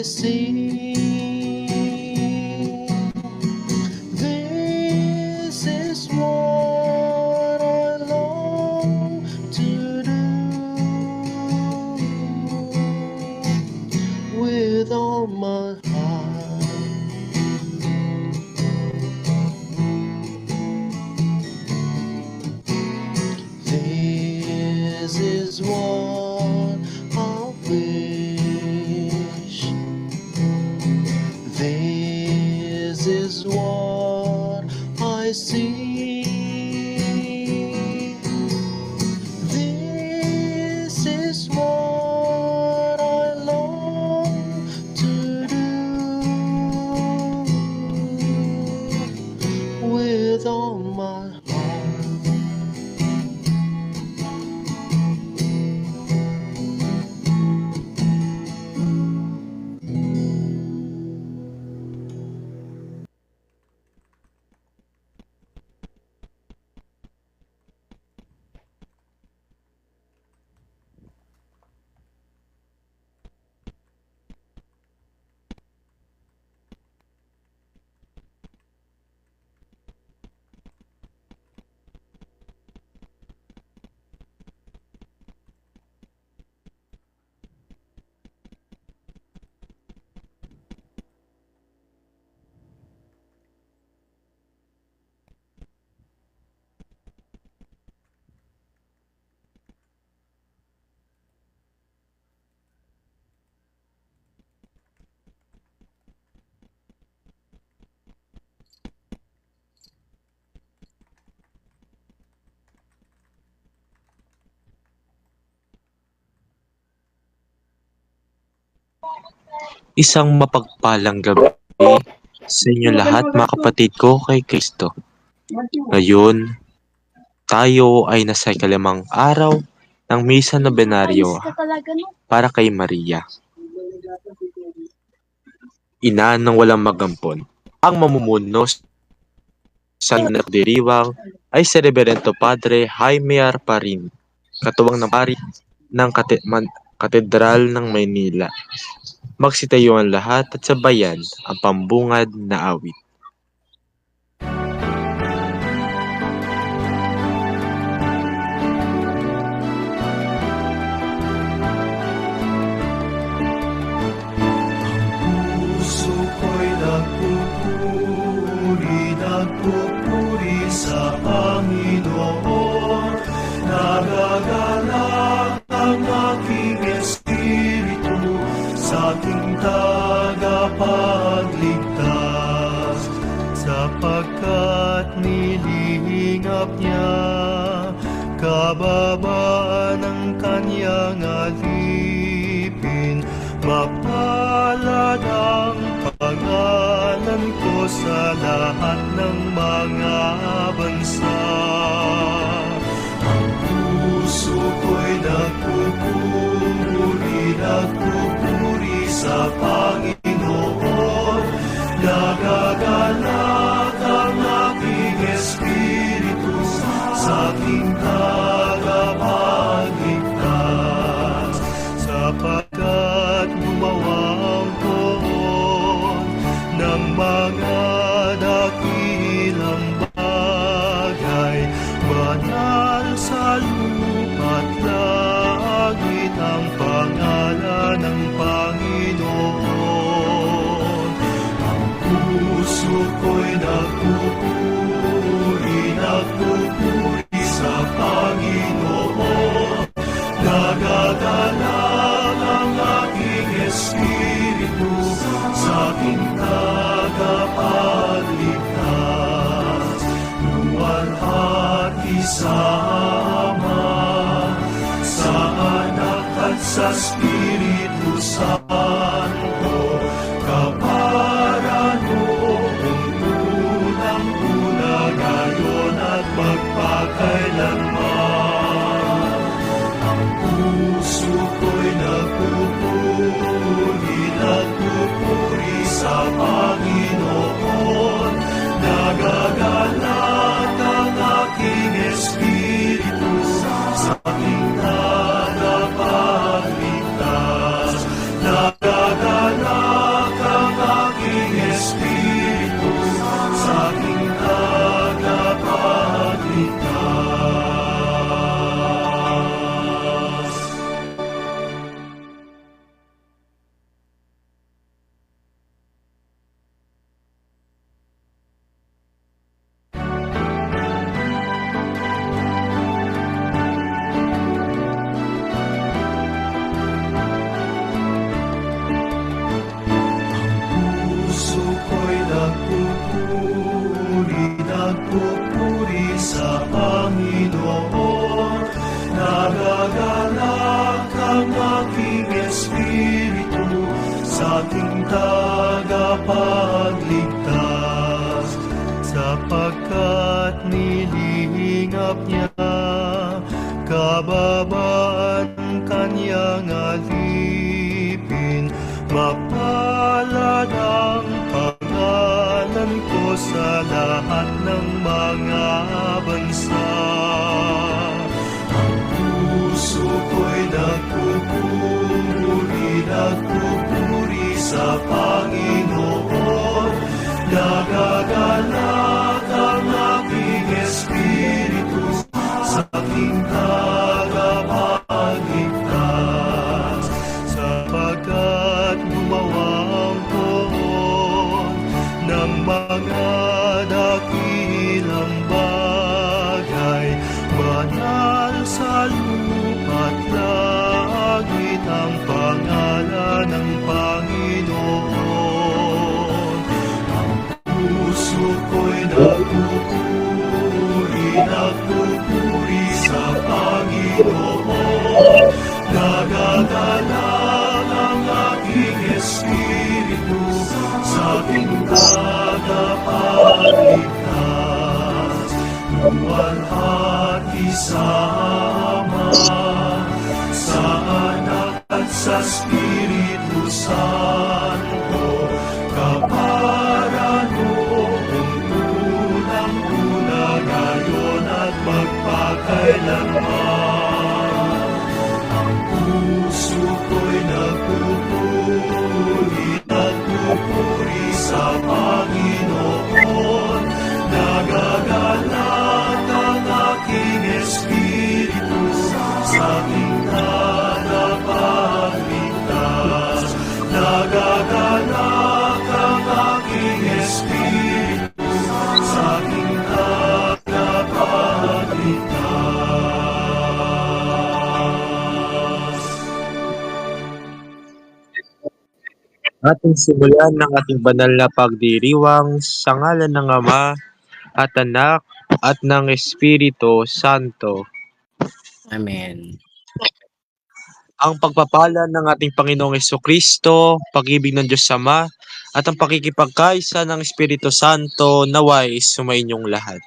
see. Isang mapagpalang gabi sa inyo lahat mga kapatid ko kay Kristo. Ngayon, tayo ay nasa ikalimang araw ng Misa Nobenaryo para kay Maria, ina ng walang magampon. Ang mamumuno sa nagdiriwang ay si Reverendo Padre Jaime Arparin, katuwang ng pari ng Katedral ng Maynila. Magsitayo ang lahat at sabayan ang pambungad na awit. Puso ko'y nagpupuri sa Panginoon. Nagagalak ang aking espiritu sa aking tagapagligtas, sapagkat nilihingap niya kababaan ng kanyang alipin. Mapalad ang pangalan ko sa lahat ng mga bansa. Ang puso ko'y nagpupuri sa Panginoon. Nagagalak ang aking espiritu sa aking tagapagligtas, sapagkat gumawa ang poon ng mga dakilang bagay. Banal sa lupa't langit ang pangalan ng Panginoon. Ang puso ko'y nagpupuri sa Panginoon. Nagagalak ang aking espiritu sa aking tagapagligtas. Luwalhati sa Ama, sa Anak at sa Espiritu Santo, kapara noong unang-una, ngayon at magpakailanman. Ang puso ko'y nagpupuri sa Panginoon. Nagagalak ang aking espiritu sa aking tagapagligtas. Nagagalak ang aking espiritu sa aking tagapagligtas. Puso ko'y nagpupuri sa Panginoon. Nagagalak ang aking espiritu sa aking tagapagligtas, sapagkat nilihingap niya kababaan ng kanyang alipin. Mapalad ang pangalan ko sa lahat ng mga bansa. Ang puso ko'y nagpupuri sa Panginoon. Nagagalak ang aking espiritu sa aking tagapagligtas, sapagkat gumawa ang poon ng mga dakilang bagay. Banal sa lupa't langit ang pangalan ng Panginoon. Ang puso ko'y nagpupuri sa Panginoon. Nagagalak ang aking espiritu sa Ama, sa Anak at sa Espiritu Santo, kapara noong unang-una, ngayon at magpakailanman. Ang puso ko'y nagpupuri sa Panginoon, nagagalak ang aking espiritu sa aking tagapagligtas. Nagagalak ang aking espiritu sa aking tagapagligtas. Ating simulan ng ating banal na pagdiriwang sa ngalan ng Ama at Anak at ng Espiritu Santo. Amen. Ang pagpapala ng ating Panginoong Jesucristo, pag-ibig ng Diyos Ama, at ang pakikipagkaisa ng Espiritu Santo naway sumainyong lahat.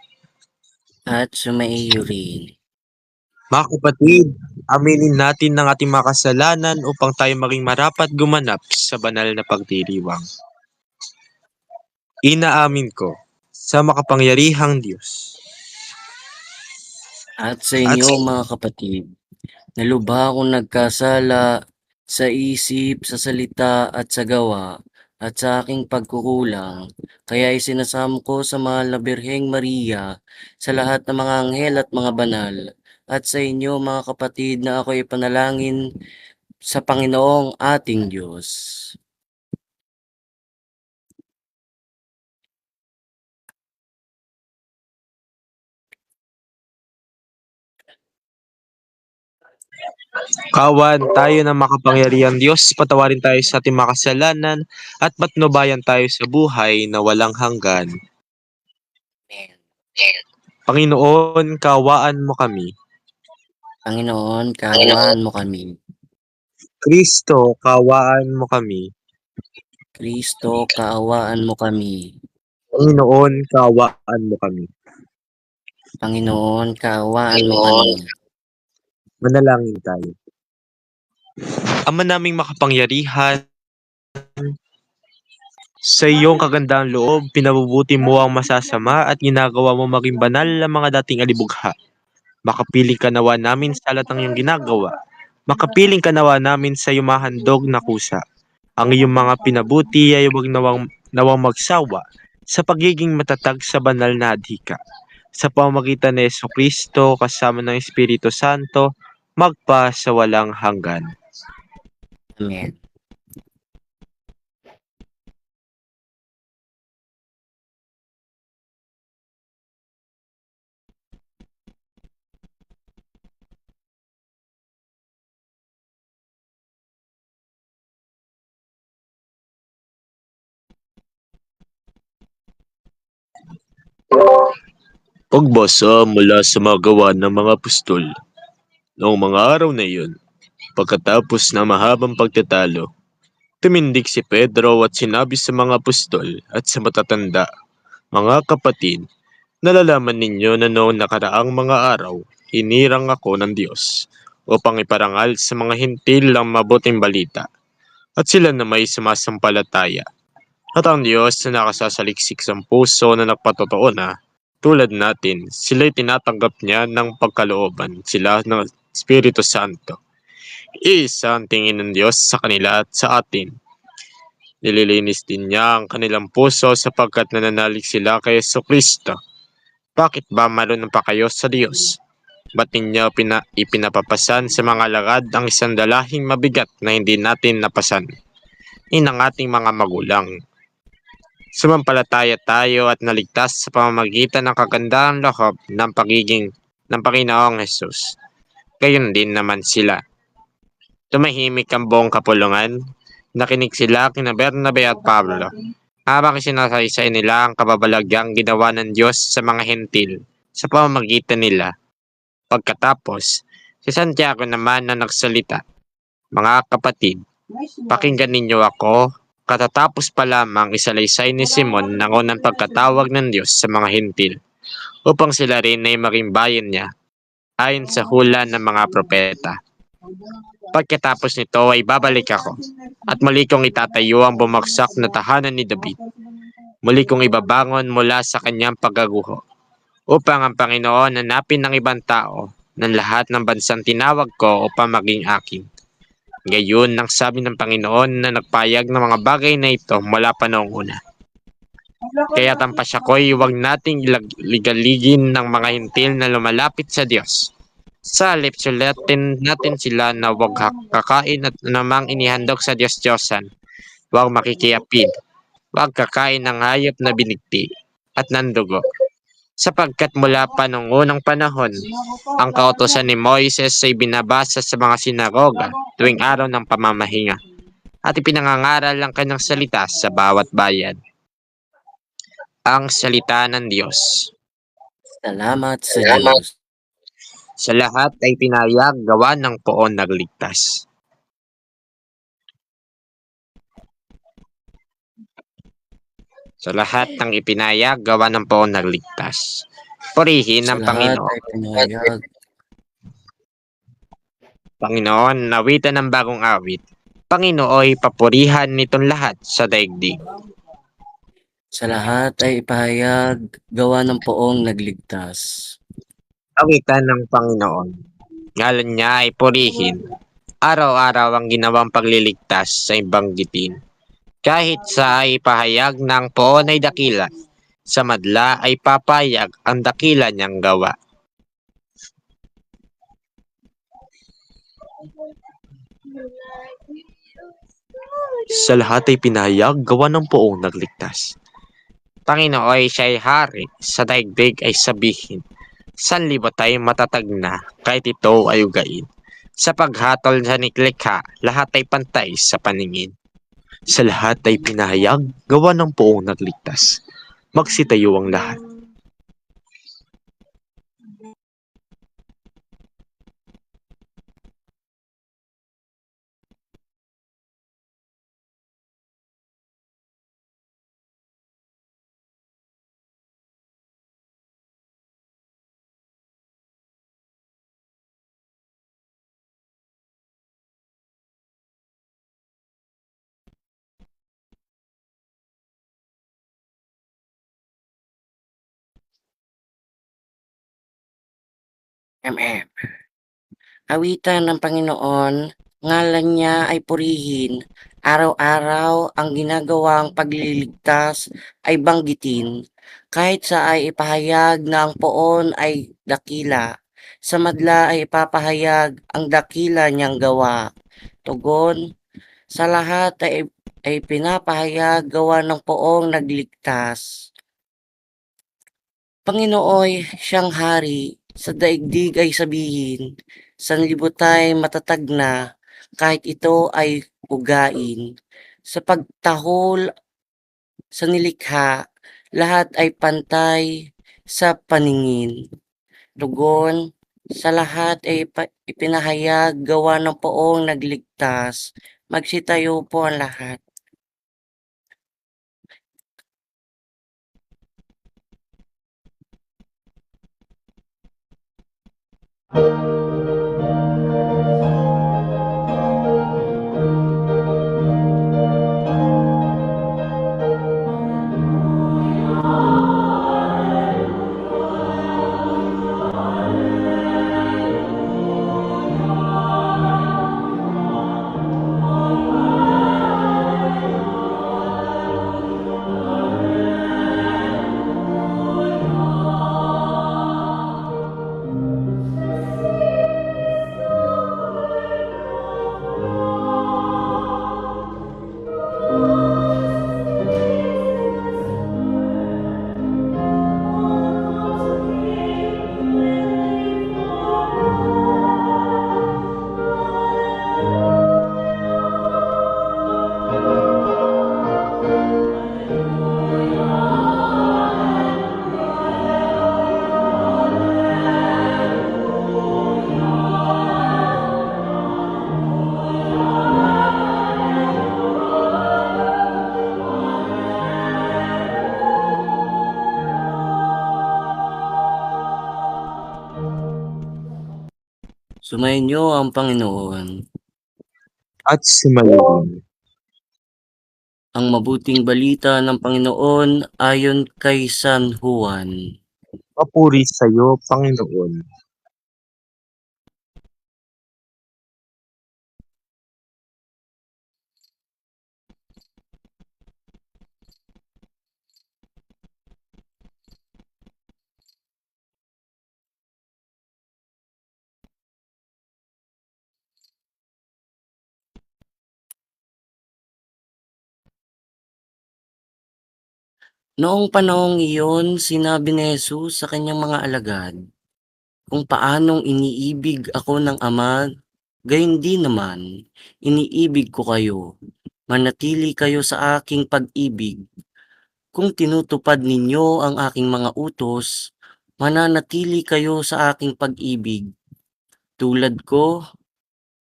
At sumaiyo rin. Mga kapatid, aminin natin ng ating mga kasalanan upang tayo maging marapat gumanap sa banal na pagdiriwang. Inaamin ko sa makapangyarihang Diyos. At sa inyo mga kapatid, nalubha akong nagkasala sa isip, sa salita at sa gawa at sa aking pagkukulang. Kaya isinasamo ko sa mahal na Birheng Maria, sa lahat ng mga anghel at mga banal, at sa inyo mga kapatid na ako ipanalangin sa Panginoong ating Diyos. Kawan tayo ng makapangyarihang Diyos, patawarin tayo sa ating mga kasalanan at patnubayan tayo sa buhay na walang hanggan. Amen. Panginoon, kaawaan mo kami. Panginoon, kaawaan mo kami. Kristo, kaawaan mo kami. Kristo, kaawaan mo kami. Panginoon, kaawaan mo kami. Panginoon, kaawaan mo kami. Manalangin tayo. Ama naming makapangyarihan, sa iyong kagandang loob, pinabubuti mo ang masasama at ginagawa mo maging banal ang mga dating alibugha. Makapiling ka nawa namin sa lahat ng iyong ginagawa. Makapiling ka nawa namin sa iyong mahandog na kusa. Ang iyong mga pinabuti ay huwag nawang magsawa sa pagiging matatag sa banal na adhika. Sa pamamagitan ni Jesucristo kasama ng Espiritu Santo, magpa sa walang hanggan. Amen. Pagbasa mula sa mga gawa ng mga apostol. Noong mga araw na iyon, pagkatapos ng mahabang pagtatalo, tumindig si Pedro at sinabi sa mga apostol at sa matatanda, "Mga kapatid, nalalaman ninyo na noong nakaraang mga araw, hinirang ako ng Diyos upang iparangal sa mga hintil ang mabuting balita at sila na may sumasampalataya. At ang Diyos na nakasasaliksik sa puso na nagpatotoo na, tulad natin, sila'y tinatanggap niya ng pagkalooban sila ng Espiritu Santo. Isa ang tingin ng Diyos sa kanila at sa atin. Nililinis din niya ang kanilang puso sapagkat nananalig sila kay Jesucristo. Bakit ba marunong pa kayo sa Diyos? Ba't ninyo ipinapapasan sa mga lagad ang isang dalahing mabigat na hindi natin napasan? Yun ang ating mga magulang. Sumampalataya tayo at naligtas sa pamamagitan ng kagandahang loob ng Panginoong Hesus. Gayon din naman sila. Tumahimik ang buong kapulungan. Nakinig sila kina Bernabe at Pablo habang sinasaysay nila ang kababalaghang ginawa ng Diyos sa mga hentil sa pamamagitan nila. Pagkatapos, si Santiago naman na nagsalita, "Mga kapatid, pakinggan ninyo ako. Katatapos pa lamang isalaysay ni Simon ng unang pagkatawag ng Diyos sa mga hintil upang sila rin ay maging bayan niya. ayon sa hula ng mga propeta. Pagkatapos nito ay babalik ako, at muli kong itatayo ang bumagsak na tahanan ni David. Muli kong ibabangon mula sa kanyang pagkaguho, upang ang Panginoon hanapin ng ibang tao ng lahat ng bansang tinawag ko upang maging akin. Gayon ang sabi ng Panginoon na nagpayag ng mga bagay na ito mula pa noong una. Kaya tampasya ko'y huwag nating ligaligin ng mga hintil na lumalapit sa Diyos. Sa halip sulatin natin sila na huwag kakain at namang inihandog sa Diyos-Diyosan, huwag makikiapid, huwag kakain ng hayop na binigti at ng dugo. Sapagkat mula pa noong unang panahon, ang kautosan ni Moises ay binabasa sa mga sinagoga tuwing araw ng pamamahinga, at ipinangangaral ang kanyang salita sa bawat bayan. Ang salita ng Diyos. Salamat sa Diyos. Sa lahat ay pinayag gawa ng poon nagligtas. Sa lahat ng ipinayag gawa ng poon nagligtas. Purihin Sa ng lahat Panginoon. ay pinahayag. Panginoon, nawitan ng bagong awit. Panginooy papurihan nitong lahat sa daigdig. Sa lahat ay ipahayag gawa ng poong nagligtas. Awitan ng Panginoon. Ngalan niya ay purihin. Araw-araw ang ginawang pagliligtas sa banggitin. Kahit sa ipahayag ng poon ay dakila, sa madla ay papayag ang dakila niyang gawa. Sa lahat ay pinahayag gawa ng poong nagligtas. Panginooy siya'y hari, sa daigdig ay sabihin. Sanlibutan ay matatag na, kahit ito ay ugain. Sa paghatol sa niklikha, lahat ay pantay sa paningin. Sa lahat ay pinahayag gawa ng poong nagligtas. Magsitayo ang lahat. MM. Awitan ng Panginoon, ngalan niya ay purihin. Araw-araw ang ginagawang pagliligtas ay banggitin. Kahit sa ay ipahayag na ang poon ay dakila. Sa madla ay ipapahayag ang dakila niyang gawa. Tugon, sa lahat ay pinapahayag gawa ng poong nagligtas. Panginooy siyang hari, sa daigdig ay sabihin, sanlibutan matatag na, kahit ito ay ugain. Sa pagtahol sa nilikha, lahat ay pantay sa paningin. Tugon, sa lahat ay ipinahayag gawa ng poong nagligtas. Magsitayo po ang lahat. Sumayin niyo ang Panginoon. at sumayin. Ang mabuting balita ng Panginoon ayon kay San Juan. Papuri sa iyo, Panginoon. Noong panahong iyon, sinabi ni Jesus sa kanyang mga alagad, kung paanong iniibig ako ng Ama, gayon din naman, iniibig ko kayo. Manatili kayo sa aking pag-ibig. Kung tinutupad ninyo ang aking mga utos, mananatili kayo sa aking pag-ibig. Tulad ko,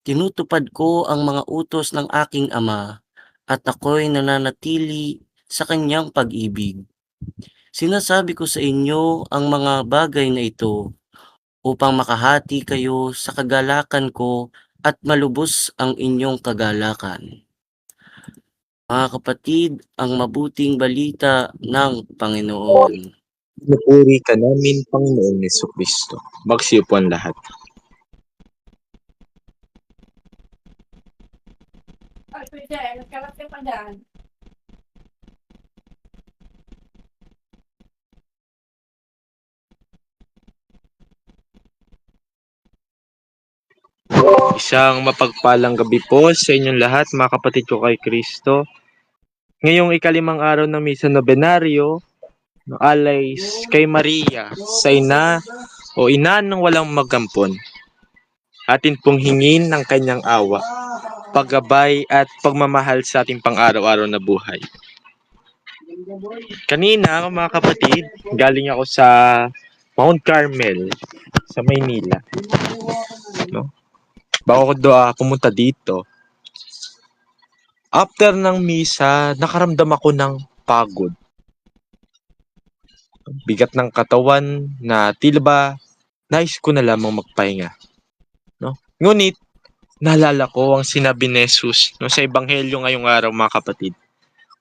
tinutupad ko ang mga utos ng aking Ama, at ako'y nananatili sa kanyang pag-ibig. Sinasabi ko sa inyo ang mga bagay na ito upang makahati kayo sa kagalakan ko at malubos ang inyong kagalakan. Mga kapatid, ang mabuting balita ng Panginoon. Pinupuri ka namin, Panginoong Jesucristo. Magsiyo po ang lahat. Ay, pwede. Nagkalat ka pa dyan. Isang mapagpalang gabi po sa inyong lahat, mga kapatid ko kay Kristo. Ngayong ikalimang araw ng Misa Nobenaryo, no, alay kay Maria, sa ina o ina ng walang magampon. Atin pong hingin ng kanyang awa, paggabay at pagmamahal sa ating pang-araw-araw na buhay. Kanina, mga kapatid, galing ako sa Mount Carmel, sa Maynila. No? Bago ko pumunta dito, after ng misa, nakaramdam ako ng pagod. Bigat ng katawan na tila ba nais ko na lamang magpahinga. No? Ngunit, naalala ko ang sinabi ni Jesus, no, sa Ebanghelyo ngayong araw, mga kapatid.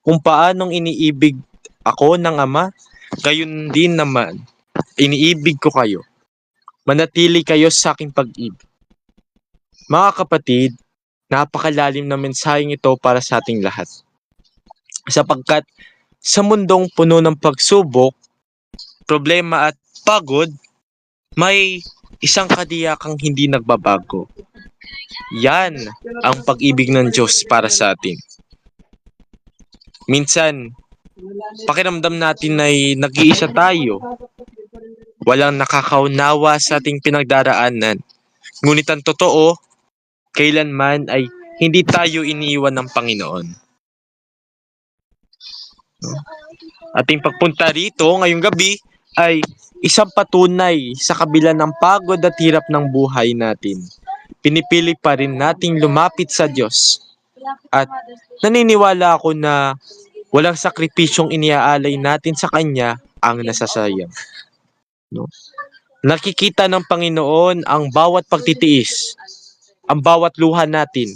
Kung paanong iniibig ako ng Ama, gayon din naman, iniibig ko kayo. Manatili kayo sa aking pag-ibig. Mga kapatid, napakalalim na mensaheng ito para sa ating lahat. Sapagkat sa mundong puno ng pagsubok, problema at pagod, may isang kadiyakang hindi nagbabago. Yan ang pag-ibig ng Diyos para sa atin. Minsan, pakiramdam natin ay nag-iisa tayo. Walang nakakaunawa sa ating pinagdaraanan. Ngunit ang totoo, kailanman ay hindi tayo iniiwan ng Panginoon. Ating pagpunta rito ngayong gabi ay isang patunay sa kabila ng pagod at hirap ng buhay natin. Pinipili pa rin nating lumapit sa Diyos. At naniniwala ako na walang sakripisyong iniaalay natin sa Kanya ang nasasayang. No? Nakikita ng Panginoon ang bawat pagtitiis, ang bawat luha natin,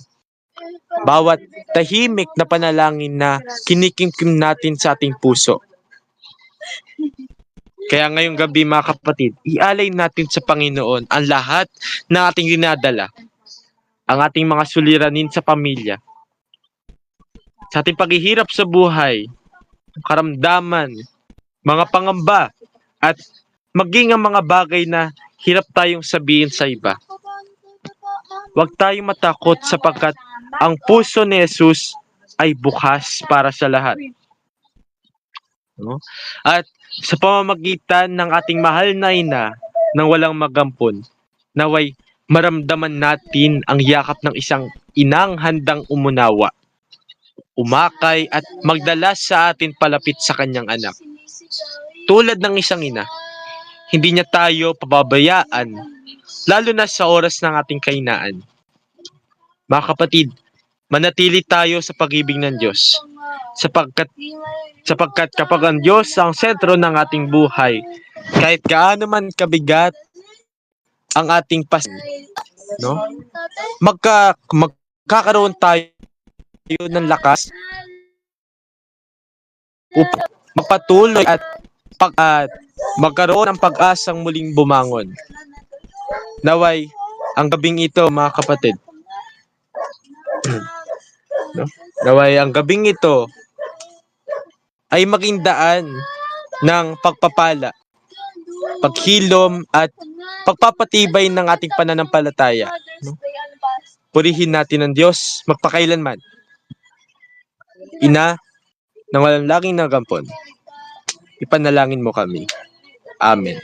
bawat tahimik na panalangin na kinikimkim natin sa ating puso. Kaya ngayong gabi, mga kapatid, ialay natin sa Panginoon ang lahat ng ating dinadala, ang ating mga suliranin sa pamilya, sa ating paghihirap sa buhay, karamdaman, mga pangamba, at maging ang mga bagay na hirap tayong sabihin sa iba. Huwag tayong matakot sapagkat ang puso ni Jesus ay bukas para sa lahat. No? At sa pamamagitan ng ating mahal na ina ng walang magampon, naway maramdaman natin ang yakap ng isang inang handang umunawa, umakay at magdala sa atin palapit sa kanyang anak. Tulad ng isang ina, hindi niya tayo pababayaan, lalo na sa oras ng ating kahinaan. Mga kapatid, manatili tayo sa pag-ibig ng Diyos. Sapagkat kapag ang Diyos ang sentro ng ating buhay, kahit gaano man kabigat ang ating no? Magkakaroon tayo ng lakas upang magpatuloy at magkaroon ng pag-asang muling bumangon. Naway, ang gabing ito, mga kapatid, no? Naway, ang gabing ito ay maging daan ng pagpapala, paghilom at pagpapatibay ng ating pananampalataya. No? Purihin natin ang Diyos magpakailanman. Ina ng walang laging nagampon, ipanalangin mo kami. Amen.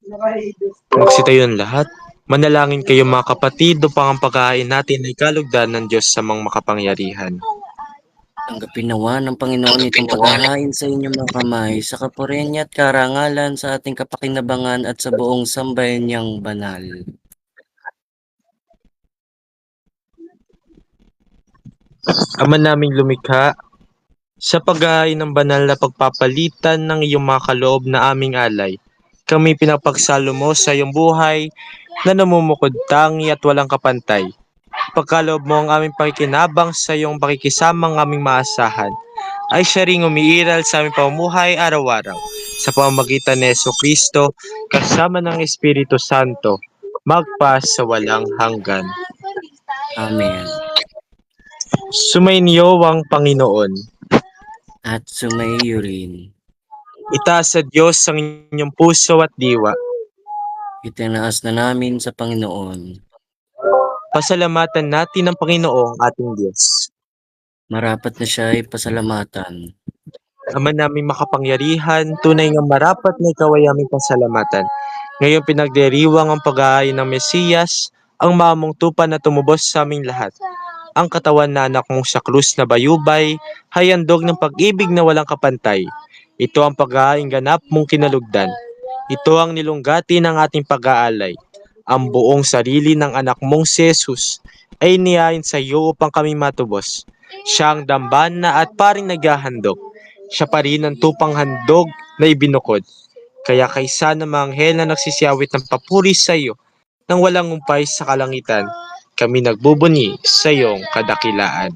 Magsitayo ng lahat. Manalangin kayo mga kapatid upang ang pagkain natin ay kalugdan ng Diyos sa mga makapangyarihan. Tanggapin nawa ng Panginoon itong paghahain sa inyong mga kamay sa kapurihan niya at karangalan sa ating kapakinabangan at sa buong sambayan niyang banal. Ama naming lumikha, sa paghahain ng banal na pagpapalitan ng iyong mga kaloob na aming alay, kami pinapagsalo mo sa iyong buhay na namumukod tangi at walang kapantay. Pagkaloob mo ang aming pakikinabang sa iyong pakikisamang aming maasahan, ay siya ring umiiral sa aming pamumuhay araw-araw. Sa pamamagitan ni Jesucristo, kasama ng Espiritu Santo, magpa sa walang hanggan. Amen. Sumainyo ang Panginoon. At sumaiyo rin. Itaas sa Diyos ang inyong puso at diwa. Itinaas na namin sa Panginoon. Pasalamatan natin ang Panginoong ating Diyos. Marapat na siya ay pasalamatan. Ama naming makapangyarihan, tunay nga marapat na ikaw ay aming pasalamatan. Ngayon pinagdiriwang ang pag-aayon ng Mesiyas, ang mamong tupa na tumubos sa aming lahat. Ang katawan na anak mong sa krus na bayubay, hayandog ng pag-ibig na walang kapantay. Ito ang pag-aayong ganap mong kinalugdan. Ito ang nilunggati ng ating pag-aalay. Ang buong sarili ng anak mong si Jesus ay niyain sa iyo upang kami matubos. Siya ang dambana at paring naghahandog. Siya pa rin ang tupang handog na ibinukod. Kaya kaysa ng mga anghel na nagsisiyawit ng papuri sa iyo, nang walang umpay sa kalangitan, kami nagbubuni sa iyong kadakilaan.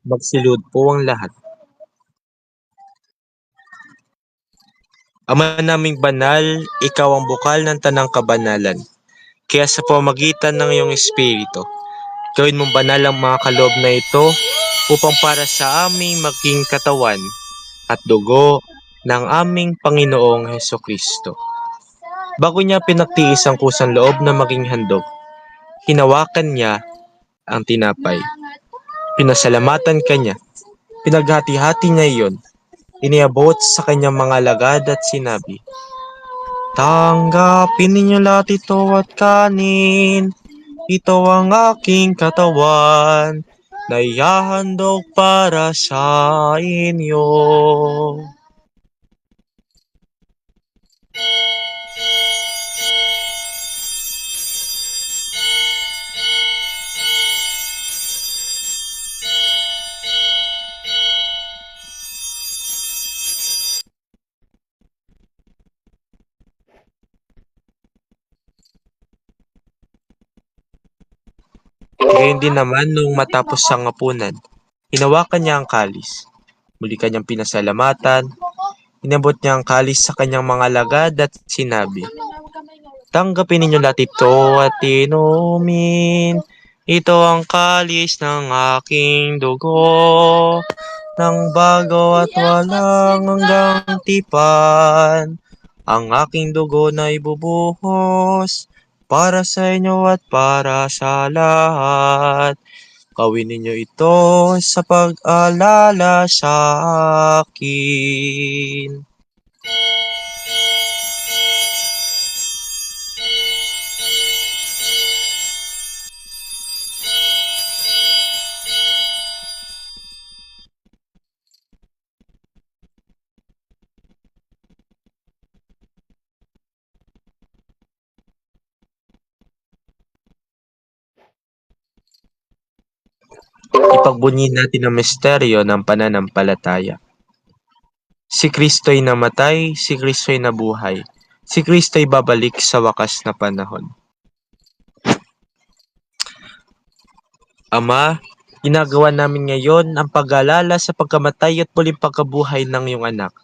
Magsilud po ang lahat. Ama naming banal, ikaw ang bukal ng tanang kabanalan. Kaya sa pamamagitan ng iyong Espiritu, gawin mong banal ang mga kaloob na ito upang para sa aming maging katawan at dugo ng aming Panginoong Hesukristo. Bago niya pinagtiis ang kusang loob na maging handog, hinawakan niya ang tinapay. Pinasalamatan kanya, pinaghati-hati niya iyon, iniabot sa kanyang mga alagad at sinabi, "Tanggapin ninyo lahat ito at kanin. Ito ang aking katawan na ihahandog para sa inyo." Gayon din naman nung matapos ang hapunan, hinawakan niya ang kalis. Muli kanyang pinasalamatan, inabot niya ang kalis sa kanyang mga alagad at sinabi, "Tanggapin ninyo lahat ito at inumin. Ito ang kalis ng aking dugo, ng bago at walang hanggang tipan. Ang aking dugo na ibubuhos para sa inyo at para sa lahat. Gawin ninyo ito sa pag-alala sa akin. Ipagbunyi natin ang misteryo ng pananampalataya. Si Kristo'y namatay, si Kristo'y nabuhay. Si Kristo'y babalik sa wakas na panahon. Ama, ginagawa namin ngayon ang pag-alala sa pagkamatay at muling pagkabuhay ng iyong anak.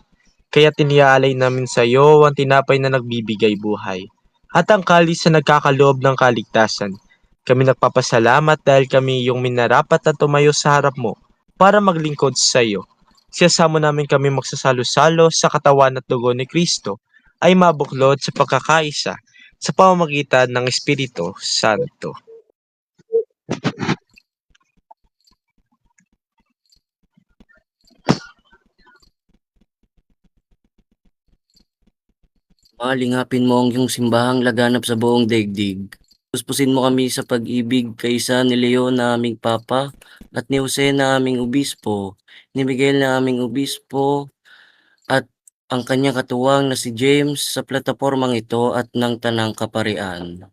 Kaya tiniaalay namin sa iyo ang tinapay na nagbibigay buhay at ang kalis na nagkakaloob ng kaligtasan. Kami nagpapasalamat dahil kami iyong minarapat na tumayo sa harap mo para maglingkod sa iyo. Siyasamo namin kami magsasalo-salo sa katawan at dugo ni Kristo ay mabuklod sa pagkakaisa sa pamamagitan ng Espiritu Santo. Lingapin mo ang iyong simbahang laganap sa buong daigdig. Puspusin mo kami sa pag-ibig kaysa ni Leo na aming Papa at ni Jose na aming Obispo, ni Miguel na aming Obispo at ang kanyang katuwang na si James sa platapormang ito at ng Tanang Kaparian.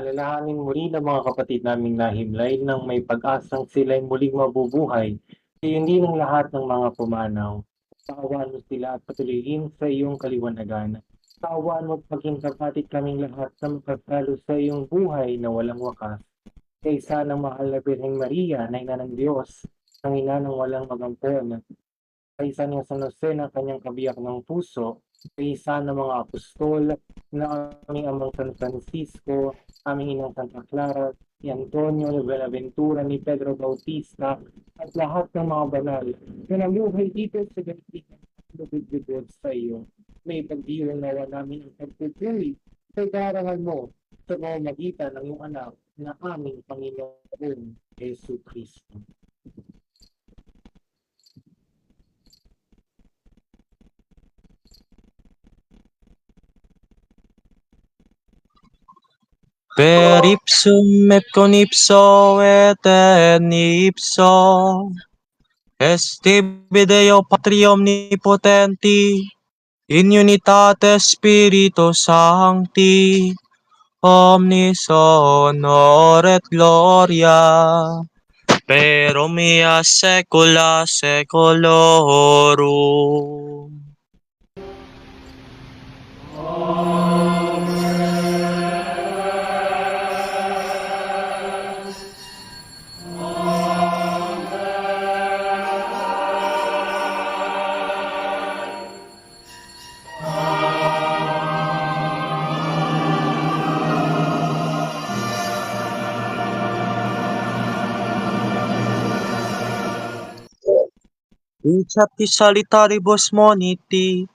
Alalahanin muli ng mga kapatid naming nahimlay nang may pag-asang sila'y muling mabubuhay, gayon din ang lahat ng mga pumanaw. Kaawaan mo sila at patuloyin sa iyong kaliwanagan. Kaawaan mo at maging kapatid kaming lahat na makasalo sa iyong buhay na walang wakas. Kaysa ng mahal na Birheng Maria na ina ng Diyos, ang ina ng walang magampon, kaysa ng San Jose na kanyang kabiyak ng puso, kaysa ng mga apostol na aming amang San Francisco, aming inang Santa Clara, ni Antonio, ni Buenaventura, ni Pedro Bautista, at lahat ng mga banal na namuhay dito sa ganitigan at lubid-lubod sa iyo. May pagdiwang nawa namin ang pagpupuri sa karangal mo sa pamamagitan ng iyong anak na aming Panginoon Yesu Cristo. Per ipsum et con ipso et en ipso est tibi Deo Patri omnipotenti in unitate Spiritus Sancti omnis honor et gloria per omnia saecula saeculorum. Dicapti salitaribus moniti,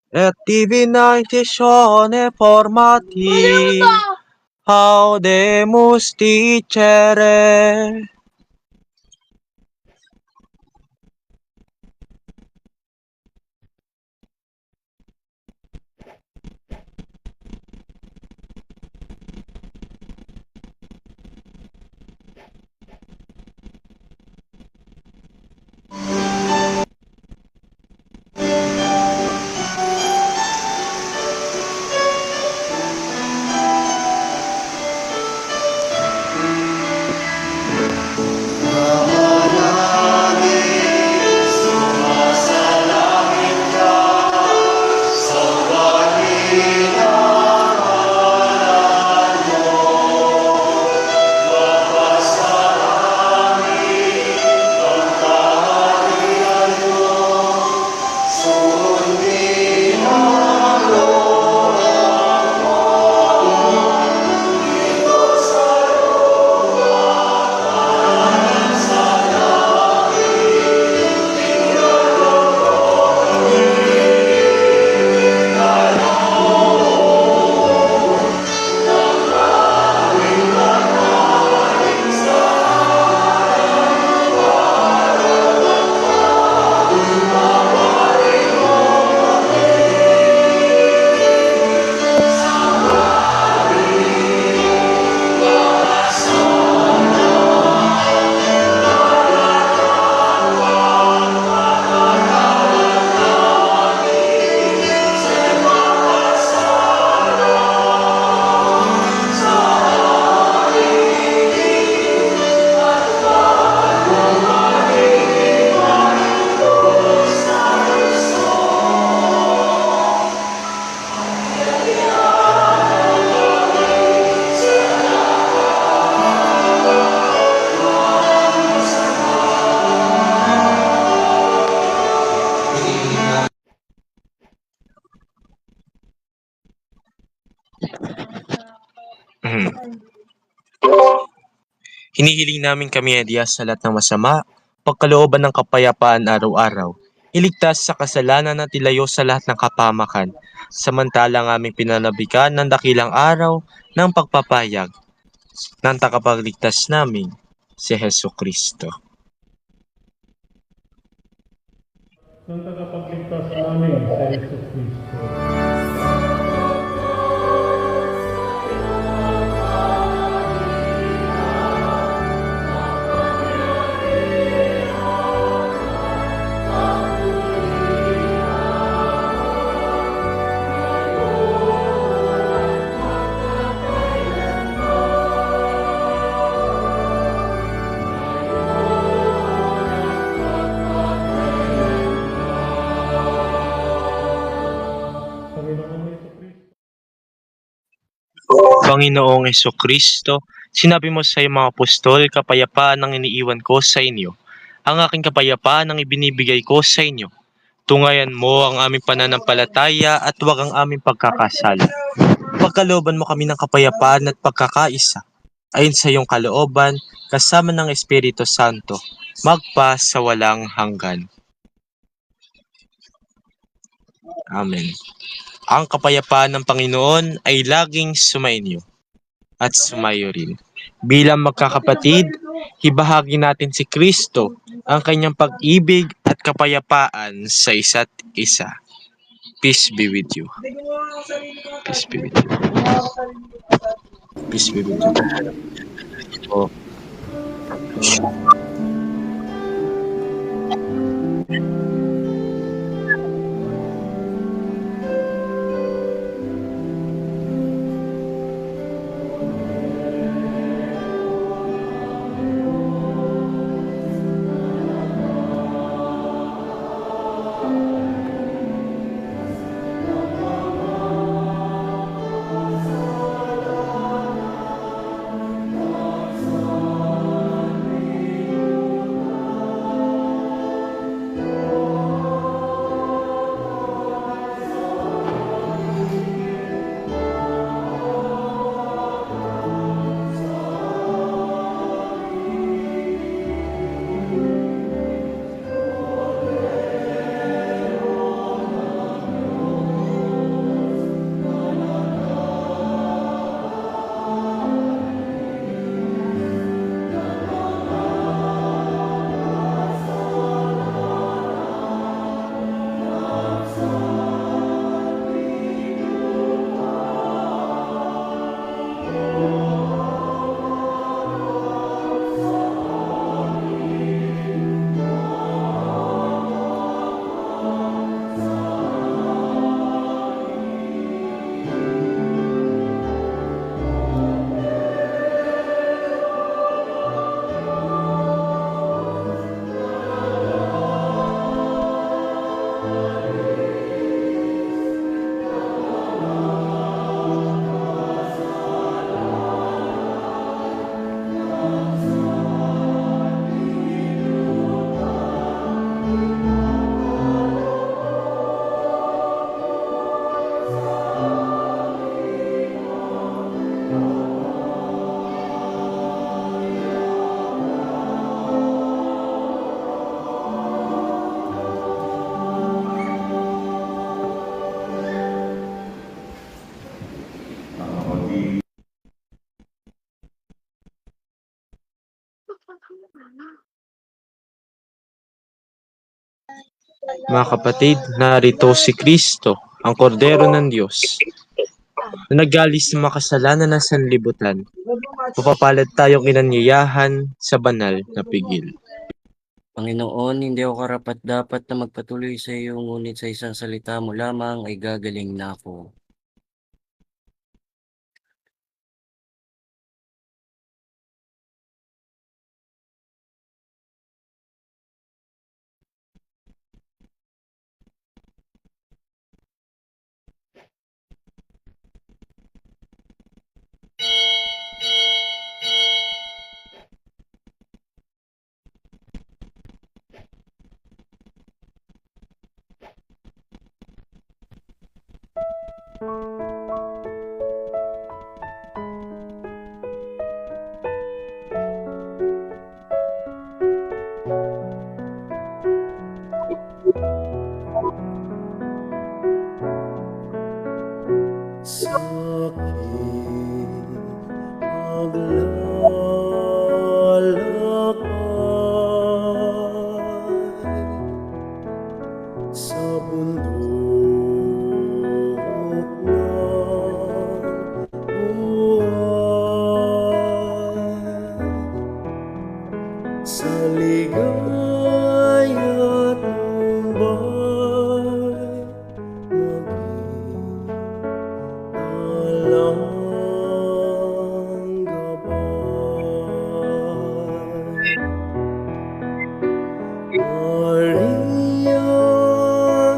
et divina intentione formati, audemus dicere. Hinihiling namin kami, Diyos, sa lahat ng masama, pagkalooban ng kapayapaan araw-araw. Iligtas sa kasalanan at ilayo sa lahat ng kapamakan, samantalang aming pinanabikan ng dakilang araw ng pagpapayag ng takapagligtas namin, si Hesu Kristo. ng tagapagligtas namin sa Yesu Kristo. Panginoong Kristo, sinabi mo sa iyong mga apostol, kapayapaan ang iniiwan ko sa inyo. Ang aking kapayapaan ang ibinibigay ko sa inyo. Tungayan mo ang aming pananampalataya at huwag ang aming pagkakasala. Pagkalooban mo kami ng kapayapaan at pagkakaisa, ayon sa iyong kalooban, kasama ng Espiritu Santo, magpa sa walang hanggan. Amen. Ang kapayapaan ng Panginoon ay laging sumainyo at sumayo rin. Bilang magkakapatid, ibahagi natin si Kristo, ang kanyang pag-ibig at kapayapaan sa isa't isa. Peace be with you. Peace be with you. Peace be with you. Oh. Mga kapatid, narito si Kristo, ang kordero ng Diyos, na nagalis ng makasalanan ng sanlibutan. Mapapalad tayong inanyayahan sa banal na pigil. Panginoon, hindi ako karapat-dapat na magpatuloy sa iyo, ngunit sa isang salita mo lamang ay gagaling na ako. Maglalakbay sa bundok ng buhay, sa ligaya't Mumbai, maging walang gabay. Mariang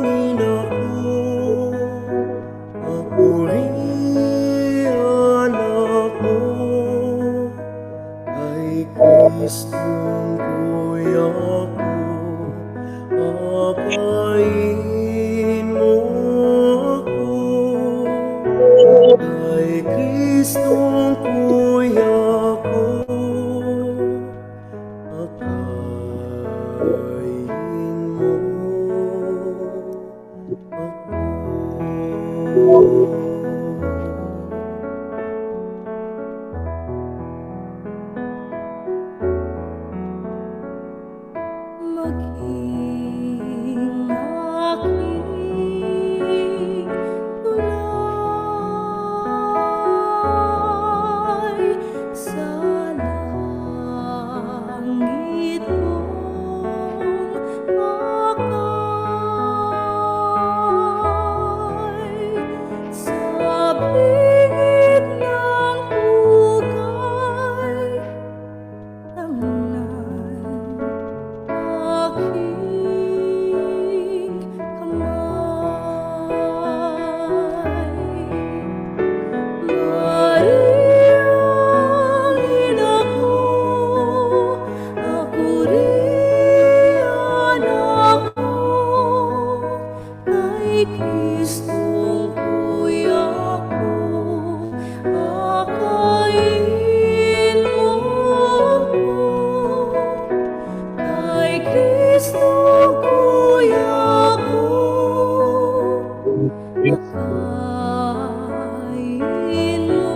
ina ko, ako rin anak mo, kay Kristong kuya ko, akayin mo ako. Kay Kristong kuya ko, akayin mo ako. Maging aking tulay sa langit mong akay, sa bingit ng hukay, tangnan aking kamay. Mariang ina ko, ako rin anak mo, kay Kristong kuya ko, akayin mo ako. Kay Kristong kuya ko, akayin mo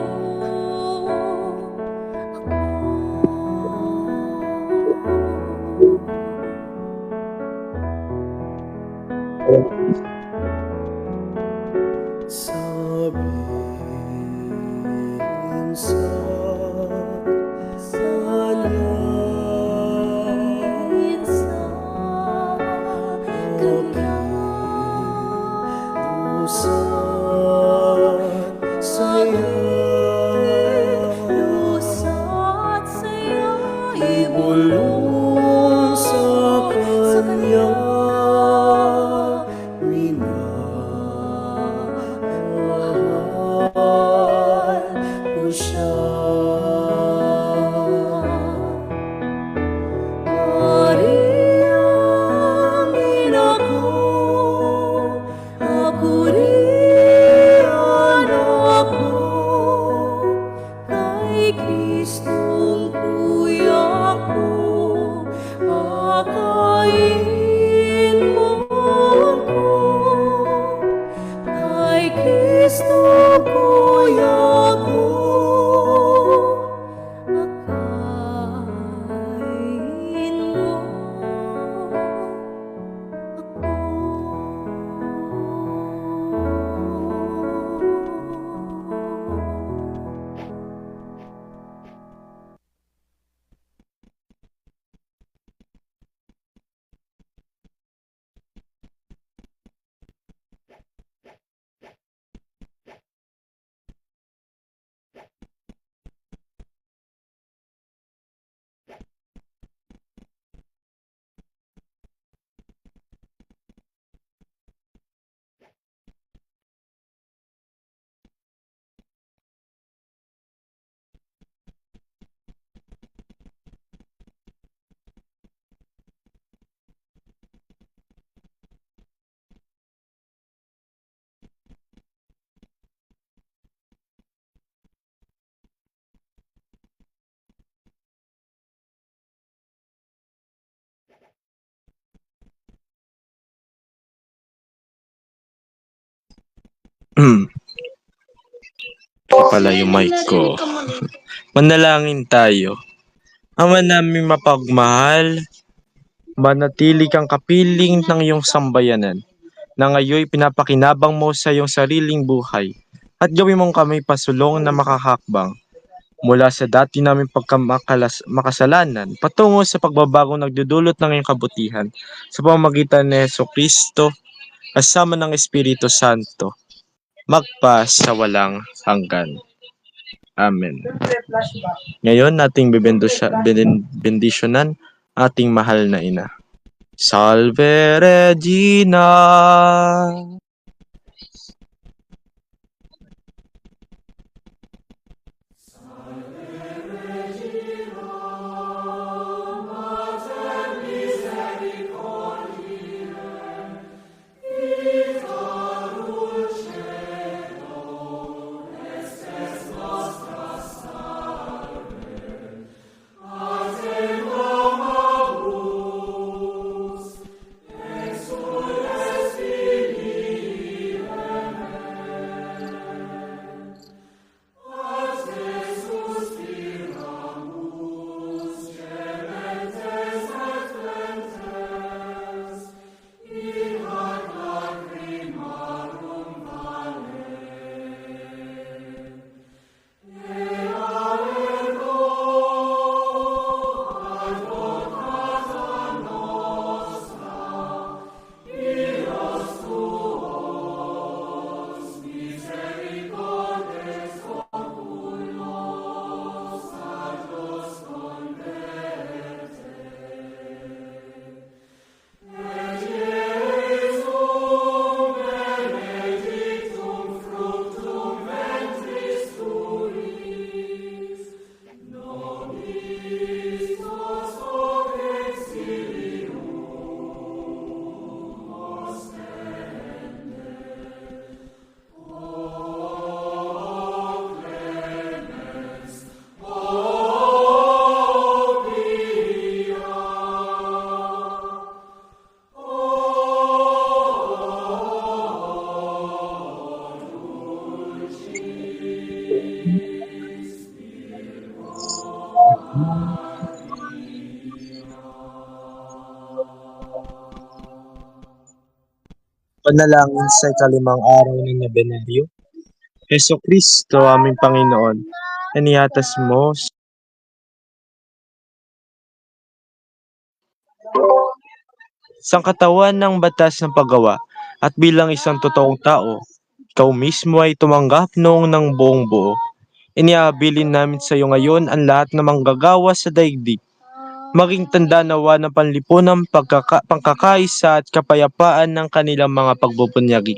Sabihin sa kanya, lusa't saya, ibulong sa kanya, minamahal ko siya. Mariang ina ko, ako rin anak mo, kay Kristong kuya ko, akayin mo ako. Kay Kristong kuya ko, akayin mo Ito pala yung mic ko. Manalangin tayo. Ama naming mapagmahal, manatili kang kapiling ng iyong sambayanan, na ngayon pinapakinabang mo sa iyong sariling buhay, at gawin mong kami pasulong na makahakbang mula sa dati naming makasalanan patungo sa pagbabagong nagdudulot ng iyong kabutihan sa pamamagitan ni Jesucristo kasama ng Espiritu Santo, magpa sa walang hanggan. Amen. Ngayon, nating bendisyonan ating mahal na ina. Salve Regina! Panalangin sa ikalimang araw ng Nobenaryo. Jesucristo, aming Panginoon, inihatas mo sa katawan ng batas ng paggawa at bilang isang totoong tao, ikaw mismo ay tumanggap noong ng buong buo. Iniabilin namin sa iyo ngayon ang lahat ng manggagawa sa daigdig. Maging tanda nawa ng panlipunang pangkakaisa at kapayapaan ng kanilang mga pagbubunyagi.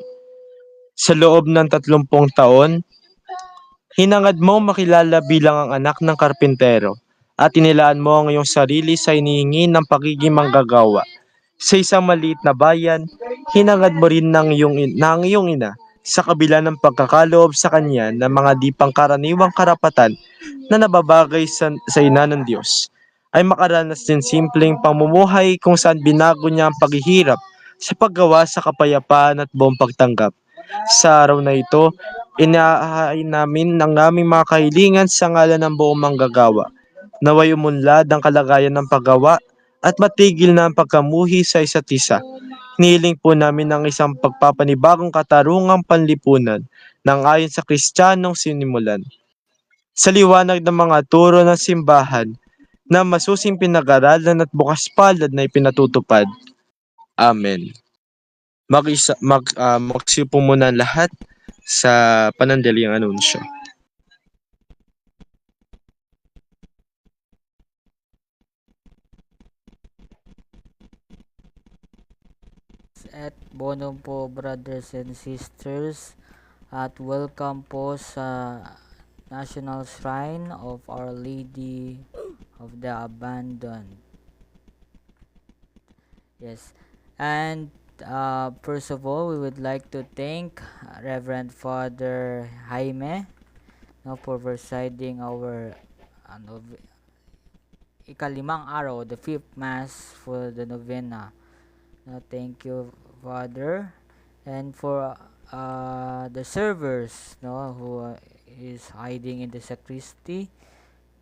Sa loob ng 30 taon, hinangad mo makilala bilang ang anak ng karpintero at inilaan mo ang iyong sarili sa inihingi ng pagiging manggagawa. Sa isang maliit na bayan, hinangad mo rin ng iyong ina sa kabila ng pagkakaloob sa kanya ng mga di pangkaraniwang karapatan na nababagay sa ina ng Diyos, ay makaranas din simpleng pamumuhay kung saan binago niya ang paghihirap sa paggawa sa kapayapaan at buong pagtanggap. Sa araw na ito, inaahain namin ang aming mga kahilingan sa ngalan ng buong manggagawa. Naway umunlad ang kalagayan ng paggawa at matigil na ang pagkamuhi sa isa't isa. Hinihiling po namin ang isang pagpapanibagong katarungang panlipunan nang ayon sa Kristiyanong sinimulan. Sa liwanag ng mga turo ng simbahan na masusing pinag-aralan at bukas palad na ipinatutupad. Amen. Magsipo muna lahat sa panandaliang anunsyo. At bonum po, brothers and sisters, at welcome po sa National Shrine of Our Lady of the Abandoned. Yes, and first of all, we would like to thank Reverend Father Jaime for presiding our ikalimang araw, the 5th Mass for the novena. Thank you, Father, and for the servers who is hiding in the sacristy.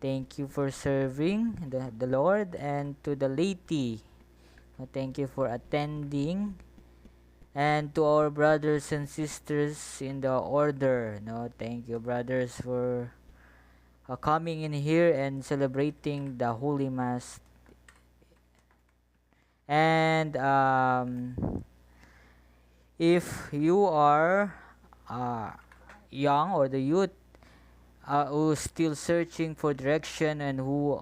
Thank you for serving the Lord, and to the laity, thank you for attending, and to our brothers and sisters in the order, thank you, brothers, for coming in here and celebrating the Holy Mass. And if you are young, or the youth who is still searching for direction and who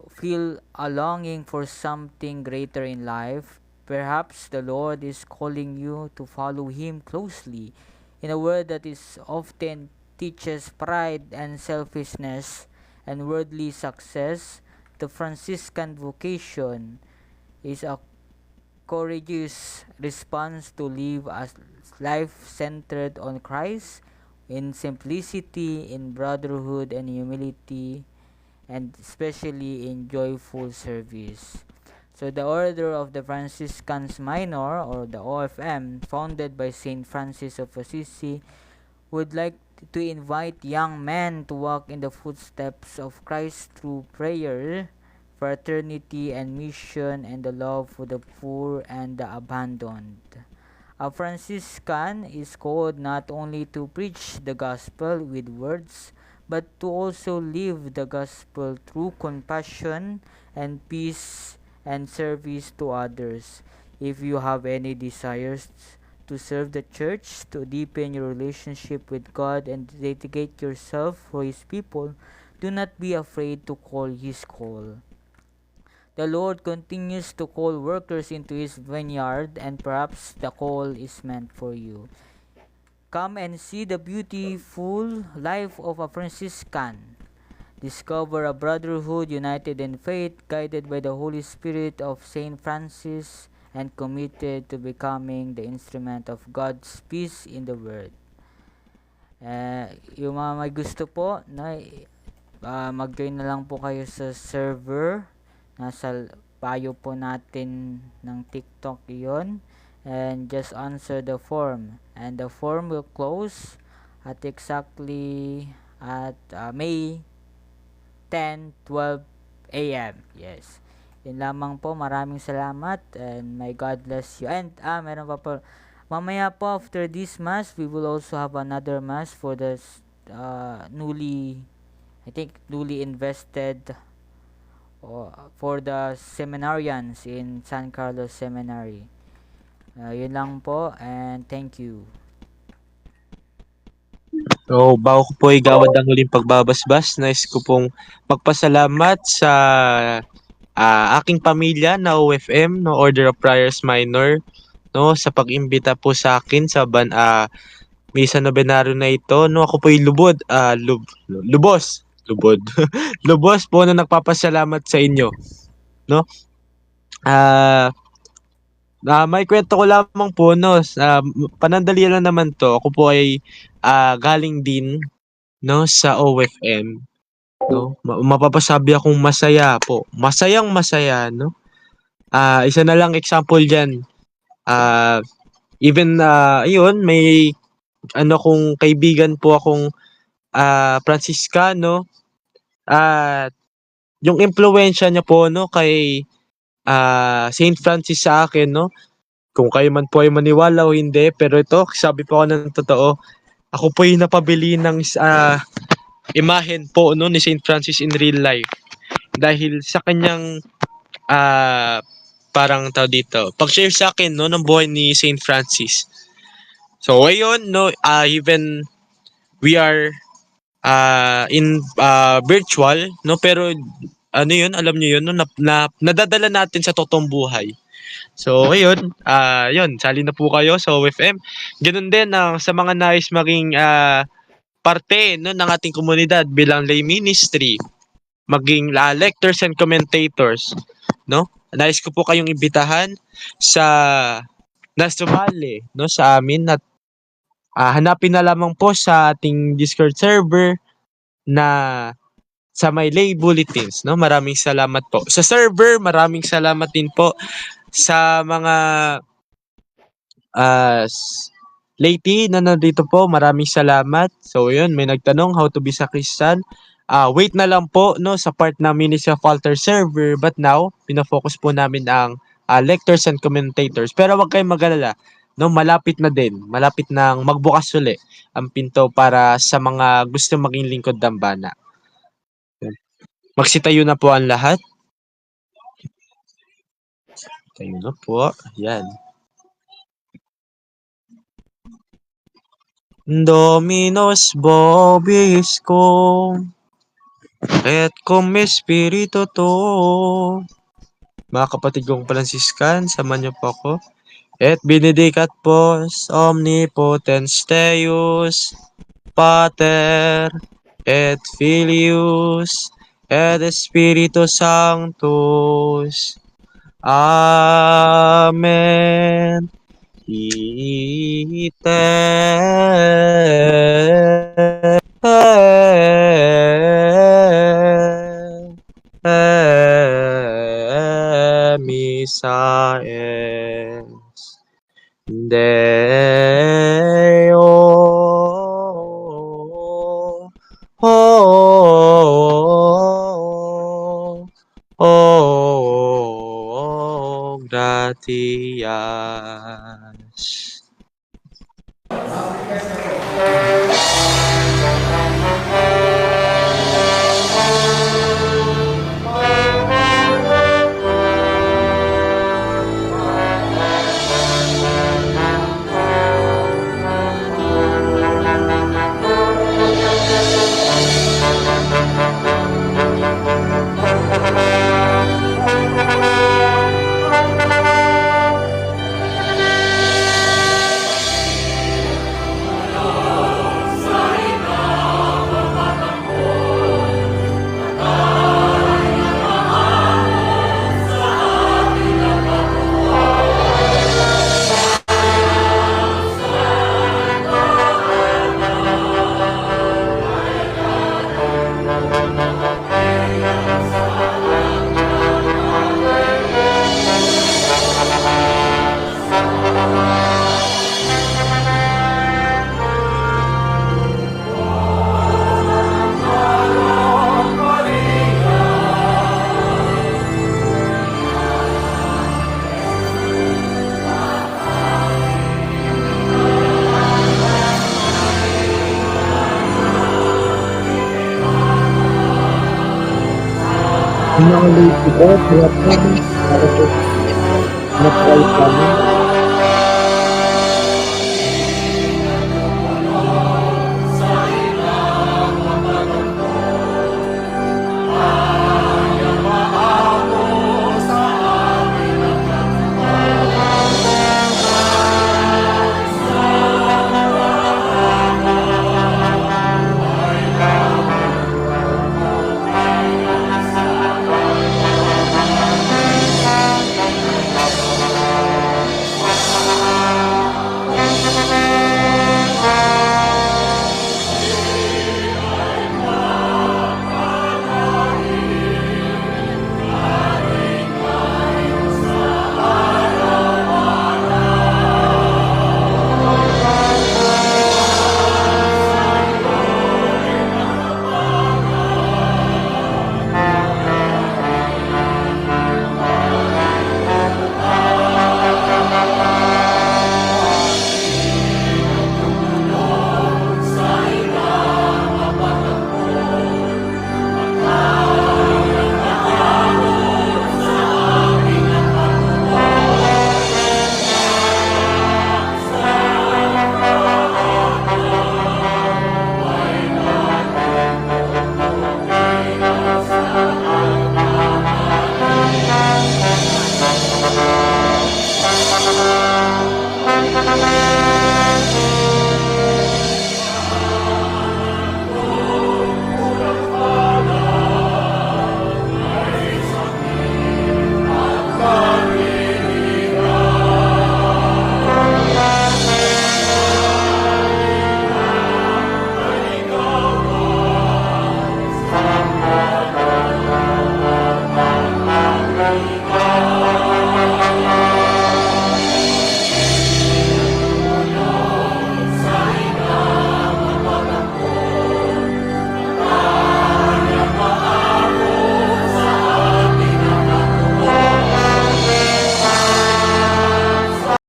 feel a longing for something greater in life, perhaps the Lord is calling you to follow Him closely. In a world that is often teaches pride and selfishness and worldly success, the Franciscan vocation is a courageous response to live a life centered on Christ, in simplicity, in brotherhood and humility, and especially in joyful service. So the Order of the Franciscans Minor, or the OFM, founded by Saint Francis of Assisi, would like to invite young men to walk in the footsteps of Christ through prayer, fraternity and mission, and the love for the poor and the abandoned. A Franciscan is called not only to preach the gospel with words, but to also live the gospel through compassion and peace and service to others. If you have any desires to serve the church, to deepen your relationship with God, and dedicate yourself for His people, do not be afraid to call His call. The Lord continues to call workers into His vineyard, and perhaps the call is meant for you. Come and see the beautiful life of a Franciscan. Discover a brotherhood united in faith, guided by the Holy Spirit of Saint Francis, and committed to becoming the instrument of God's peace in the world. Yung mga may gusto po, mag-join na lang po kayo sa server. Nasa bio po natin ng TikTok iyon. And just answer the form. And the form will close at exactly at May 10, 12 a.m. Yes. Yun lamang po. Maraming salamat. And may God bless you. And meron pa po. Mamaya po, after this Mass, we will also have another Mass for the newly invested for the seminarians in San Carlos Seminary. Yun lang po, and thank you. So, bago ko po igawad ang huling pagbabasbas, nais ko pong magpasalamat sa aking pamilya na OFM, no, Order of Friars Minor, no, sa pag-imbita po sa akin sa misa nobenaryo na ito. No, ako po lubos. Lubos po na nagpapasalamat sa inyo, no? May kwento ko lamang po, no, panandali lang naman to. Ako po ay galing din, no, sa OFM, no. Mapapasabi akong masaya po. Masayang masaya, no. Isa na lang example diyan. Even ayun, may kung kaibigan po akong Franciscano, yung impluwensya niya po, no, kay Saint Francis sa akin, no. Kung kayo man po ay maniwala o hindi, pero ito, sabi po ako ng totoo, ako po ay napabili ng imahen po, no, ni Saint Francis in real life. Dahil sa kanyang parang tao dito, pag-share sa akin, no, ng buhay ni Saint Francis. So, ayun, no, even we are in virtual, no, pero ano yun, alam niyo yun, no, nadadala natin sa totoong buhay. So, ayun, yun, sali na po kayo sa OFM. Ganun din sa mga nais maging parte, no, ng ating komunidad bilang lay ministry, maging lectors and commentators, no. Nais ko po kayong imbitahan na sumali, no, sa amin, at hanapin na lamang po sa ating Discord server na sa may lay bulletins, no. Maraming salamat po sa server, maraming salamat din po sa mga Lady na nandito po, maraming salamat. So yun, may nagtanong how to be sakristan. Wait na lang po no sa part ng Ministry of Altar Server, but now pinafocus po namin ang lectors and commentators. Pero wag kayong mag-alala, no, malapit na din, malapit nang magbukas uli ang pinto para sa mga gusto maging lingkod dambana. Yan. Magsitayo na po ang lahat. Tayo na po. Yan. Dominus vobiscum, et cum spiritu tuo. Mga kapatid kong Fransiscan, samahan niyo po ako. Et benedicat vos omnipotens Deus, Pater, et Filius, et Spiritus Sanctus. Amen. Ite missa es Deo gratias. Mga lady ko, kaya po, para po, mag-try kami.